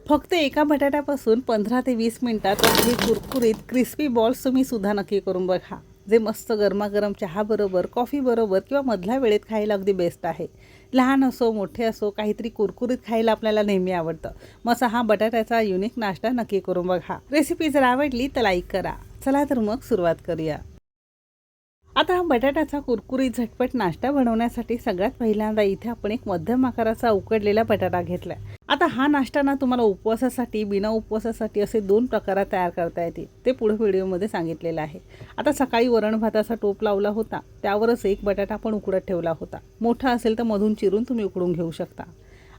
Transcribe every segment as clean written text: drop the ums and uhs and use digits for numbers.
फक्त एका बटाट्यापासून 15 ते 20 मिनिटात अगदी कुरकुरीत क्रिस्पी बॉल्स तुम्ही सुद्धा नक्की करून बघा, जे मस्त गरमागरम चहाबरोबर, कॉफीबरोबर किंवा मधल्या वेळेत खायला अगदी बेस्ट आहे. लहान असो मोठे असो, काहीतरी कुरकुरीत खायला आपल्याला नेहमी आवडतं. मग हा बटाट्याचा युनिक नाश्ता नक्की करून बघा. रेसिपी जर आवडली तर लाईक करा. चला तर मग सुरुवात करूया. आता हा बटाट्याचा कुरकुरीत झटपट नाश्ता बनवण्यासाठी सगळ्यात पहिल्यांदा इथे आपण एक मध्यम आकाराचा उकडलेला बटाटा घेतलाय. आता हा नाश्ता ना तुम्हाला उपवासासाठी, बिना उपवासासाठी असे 2 प्रकारात तयार करता येतील. ते पुढे व्हिडिओमध्ये सांगितलेलं आहे. आता सकाळी वरण भाताचा टोप लावला होता, त्यावरच एक बटाटा पण उकडत ठेवला होता. मोठा असेल तर मधून चिरून तुम्ही उकडून घेऊ शकता.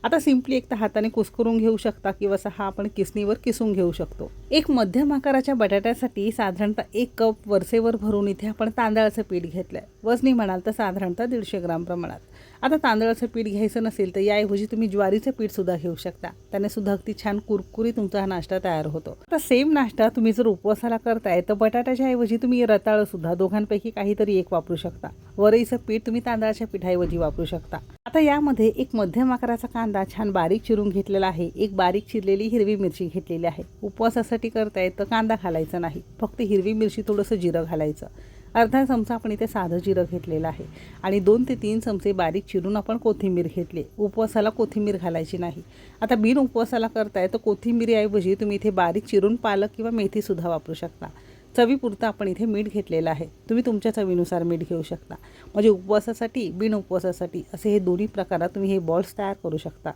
आता सिंपली एक तर हाताने कुस्करून घेऊ शकता किंवा हा आपण किसणीवर किसून घेऊ शकतो. एक मध्यम आकाराच्या बटाट्यासाठी साधारणतः 1 कप वरचेवर भरून इथे आपण तांदळाचं पीठ घेतलंय. वजनी म्हणाल तर साधारणतः 150 ग्राम प्रमाणात. आता तांदळाचं पीठ घ्यायचं नसेल तर याऐवजी तुम्ही ज्वारीचं पीठ सुद्धा घेऊ शकता. त्याने सुद्धा अगदी छान कुरकुरीत तुमचा हा नाश्ता तयार होतो. आता सेम नाश्ता तुम्ही जर उपवासाला करताय तर बटाट्याच्या ऐवजी तुम्ही रताळं सुद्धा दोघांपैकी काहीतरी एक वापरू शकता. वरईचं पीठ तुम्ही तांदळाच्या पिठाऐवजी वापरू शकता. आता यामध्ये एक मध्यम आकाराचा कांदा छान बारीक चिरून घेतलेला आहे. एक बारीक चिरलेली हिरवी मिरची घेतलेली आहे. उपवासासाठी करताय तर कांदा घालायचा नाही, फक्त हिरवी मिरची, थोडंसं जिरं घालायचं. अर्धा चमचा आपण इथे साधं जिरं घेतलेलं आहे आणि 2 ते 3 चमचे बारीक चिरून आपण कोथिंबीर घेतली. उपवासाला कोथिंबीर घालायची नाही. आता बिन उपवासाला करताय तर कोथिंबीरीऐवजी तुम्ही इथे बारीक चिरून पालक किंवा मेथीसुद्धा वापरू शकता. चवीपुरतं आपण इथे मीठ घेतलेलं आहे. तुम्ही तुमच्या चवीनुसार मीठ घेऊ शकता. म्हणजे उपवासासाठी, बिन उपवासासाठी असे हे दोन्ही प्रकारात तुम्ही हे बॉल्स तयार करू शकता.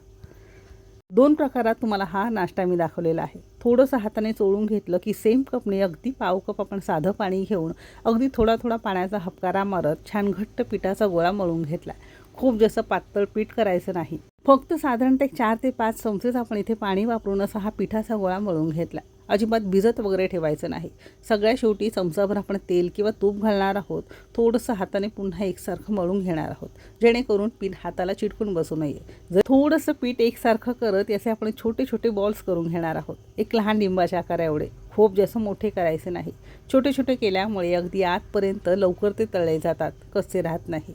2 प्रकारात तुम्हाला हा नाश्ता मी दाखवलेला आहे. थोडंसं हाताने चोळून घेतलं की सेम कपने अगदी पाव कप आपण साधं पाणी घेऊन अगदी थोडा थोडा पाण्याचा हबकारा मारत छान घट्ट पिठाचा गोळा मळून घेतला. खूप जास्त पातळ पीठ करायचं नाही. फक्त साधारणतः 4 ते 5 चमचेच आपण इथे पाणी वापरून असा हा पिठाचा गोळा मळून घेतला. अजिबात भिजत वगैरे ठेवायचं नाही. सगळ्या शेवटी चमचाभर आपण तेल किंवा तूप घालणार आहोत. थोडंसं हाताने पुन्हा एकसारखं मळून घेणार आहोत, जेणेकरून पीठ हाताला चिटकून बसू नये. जर थोडंसं पीठ एकसारखं करत याचे आपण छोटे छोटे बॉल्स करून घेणार आहोत. एक लहान लिंबाच्या आकारा एवढे. खूप जास्त मोठे करायचे नाही. छोटे छोटे केल्यामुळे अगदी आतपर्यंत लवकर ते तळले जातात, कच्चे राहत नाही.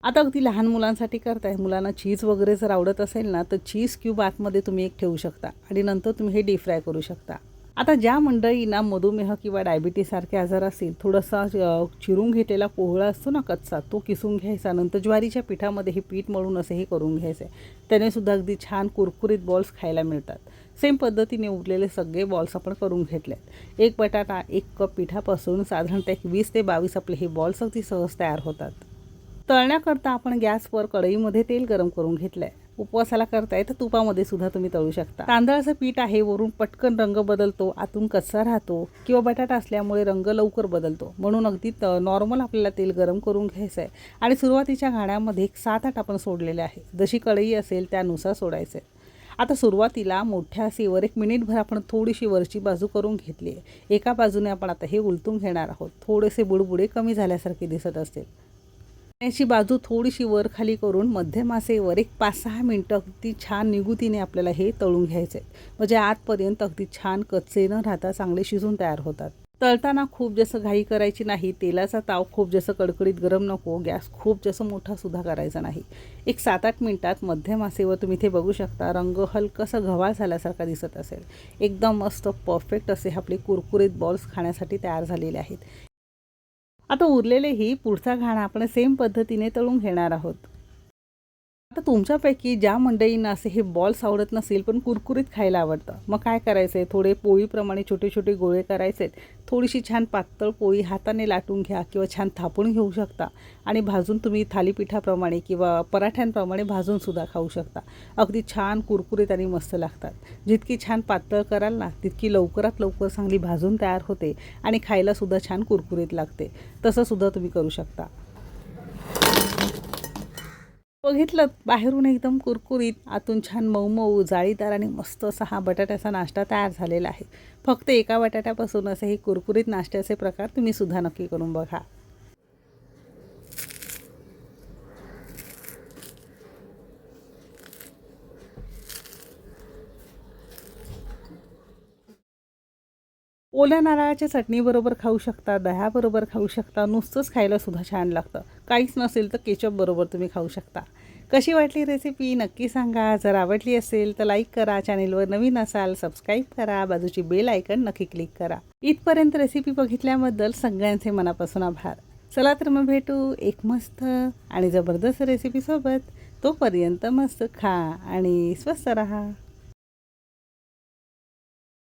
आता अगदी लहान मुलांसाठी करताय, मुलांना चीज वगैरे जर आवडत असेल ना तर चीज क्यूब आतमध्ये तुम्ही एक ठेवू शकता आणि नंतर तुम्ही हे डीप फ्राय करू शकता. आता ज्या मंडळींना मधुमेह किंवा डायबिटीसारखे आजार असतील, थोडासा चिरून घेतलेला पोहळा असतो ना कच्चा, तो किसून घ्यायचा. नंतर ज्वारीच्या पिठामध्ये हे पीठ मळून असं हे करून घ्यायचं आहे. त्याने सुद्धा अगदी छान कुरकुरीत बॉल्स खायला मिळतात. सेम पद्धतीने उरलेले सगळे बॉल्स आपण करून घेतले. एक बटाटा 1 कप पिठापासून साधारणतः 20 ते 22 आपले हे बॉल्स अगदी सहज तयार होतात. तळण्याकरता आपण गॅसवर कढईमध्ये तेल गरम करून घेतलंय. उपवासाला करताय तर तुपामध्ये सुद्धा तुम्ही तळू शकता. तांदळाचं पीठ आहे, वरून पटकन रंग बदलतो, आतून कच्चा राहतो किंवा बटाटा असल्यामुळे रंग लवकर बदलतो. म्हणून अगदी नॉर्मल आपल्याला तेल गरम करून घ्यायचं आहे आणि सुरुवातीच्या घाण्यामध्ये 7-8 आपण सोडलेले आहे. जशी कढई असेल त्यानुसार सोडायचं आहे. आता सुरुवातीला मोठ्या आचेवर 1 मिनिटभर आपण थोडीशी वरची बाजू करून घेतली आहे. एका बाजूने आपण आता हे उलटून घेणार आहोत. थोडेसे बुडबुडे कमी झाल्यासारखे दिसत असतील. याची बाजू थोडीशी वर खाली करून मध्यम आचेवर एक 5-6 मिनिटं अगदी छान निगुतीने आपल्याला हे तळून घ्यायचे. म्हणजे आतपर्यंत अगदी छान कच्चे न राहता चांगले शिजून तयार होतात. तळताना खूप जास्त घाई करायची नाही. तेलाचा ताव खूप जास्त कडकडीत गरम नको. गॅस खूप जास्त मोठा सुद्धा करायचा नाही. एक 7-8 मिनिटात मध्यम आचेवर तुम्ही इथे बघू शकता रंग हलकासा गव्हाळ झाल्यासारखा दिसत असेल. एकदम मस्त परफेक्ट असे आपले कुरकुरीत बॉल्स खाण्यासाठी तयार झालेले आहेत. आता उरलेलेही पुढचा घाणा आपण सेम पद्धतीने तळून घेणार आहोत. आता तुमच्यापैकी ज्या मंडळींना असे हे बॉल्स आवडत नसेल पण कुरकुरीत खायला आवडतं, मग काय करायचं आहे, थोडे पोळीप्रमाणे छोटे छोटे गोळे करायचे आहेत. थोडीशी छान पातळ पोळी हाताने लाटून घ्या किंवा छान थापून घेऊ शकता आणि भाजून तुम्ही थालीपीठाप्रमाणे किंवा पराठ्यांप्रमाणे भाजूनसुद्धा खाऊ शकता. अगदी छान कुरकुरीत आणि मस्त लागतात. जितकी छान पातळ कराल ना तितकी लवकरात लवकर चांगली भाजून तयार होते आणि खायलासुद्धा छान कुरकुरीत लागते. तसंसुद्धा तुम्ही करू शकता. बघितलं, बाहेरून एकदम कुरकुरीत, आतून छान मऊ जाळीदार आणि मस्त असा हा बटाट्याचा नाश्ता तयार झालेला आहे. फक्त एका बटाट्यापासून असे हे कुरकुरीत नाश्त्याचे प्रकार तुम्ही सुद्धा नक्की करून बघा. ओल्या नारळाच्या चटणीबरोबर खाऊ शकता, दह्याबरोबर खाऊ शकता, नुसतंच खायला सुद्धा छान लागतं. काहीच नसेल तर केचप बरोबर तुम्ही खाऊ शकता. कशी वाटली रेसिपी नक्की सांगा. जर आवडली असेल तर लाईक करा. चॅनेलवर नवीन असाल सबस्क्राईब करा. बाजूची बेल आयकन नक्की क्लिक करा. इथपर्यंत रेसिपी बघितल्याबद्दल सगळ्यांचे मनापासून आभार. चला तर मग भेटू एक मस्त आणि जबरदस्त रेसिपीसोबत. तोपर्यंत मस्त खा आणि स्वस्त रहा.